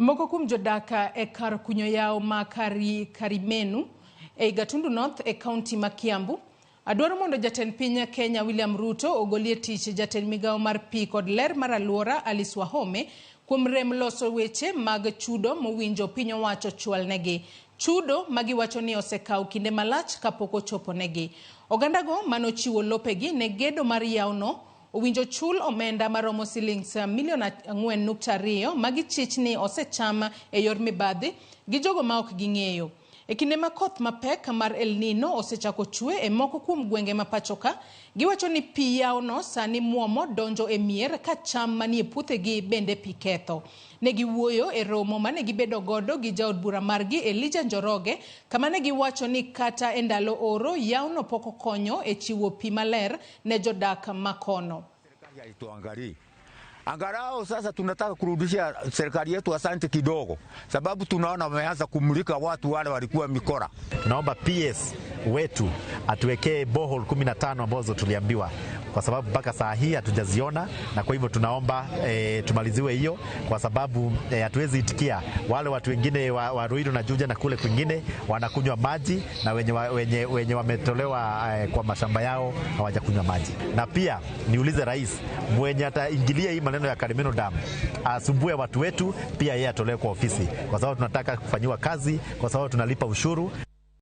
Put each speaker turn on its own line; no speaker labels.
Moko kuom jodaka e kar kunyo yao ma Karimenu e Gatundu North e kaunti ma Kiambu. Adwaro mondo jatend piny Kenya William Ruto ogolie tich jatend migao mar pi kod ler mar aluora Wahome kuom rem loso weche mag chudo mowinjo piny owacho chwal negi. Chudo magiwacho ni osekaw kinde malach kapok ochopo negi. Ogandago manochiwo lopegi ne gedo mar yawno owinjo chul omenda maromo shillings milion 4.2 magi chich ni osechama e yor mibadhi gi jogo ma ok ging'eyo. E kinde ma koth mapek mar El Nino osechako chwe e moko kuom gwenge ma pachoka, giwacho ni pi yawno sani muomo donjo e mier ka cham manie puothegi bende pi ketho. Ne giwuoyo e romo mane gibedo godo gi jaod bura margi Elijah Njoroge, kama ne giwacho ni kata e ndalo oro yawno pok konyo e chiwo pi maler ne jodak makono.
Angalau sasa tunataka kurudishia serikali yetu asante kidogo, sababu tunaona wameanza kumulika watu wale walikuwa mikora.
Naomba PS wetu atuwekee borehole 15 ambazo tuliambiwa, kwa sababu mpaka saa hii hatujaziona, na kwa hivyo tunaomba tumaliziwe hiyo, kwa sababu hatuwezi itikia wale watu wengine wa Ruto na Juja na kule kwingine wanakunywa maji na wenye wametolewa kwa mashamba yao hawajakunywa maji. Na pia niulize rais mwenye ataingilia hii maneno ya Karimenu Dam asumbue watu wetu, pia yeye atolewe kwa ofisi, kwa sababu tunataka kufanyiwa kazi, kwa sababu tunalipa ushuru.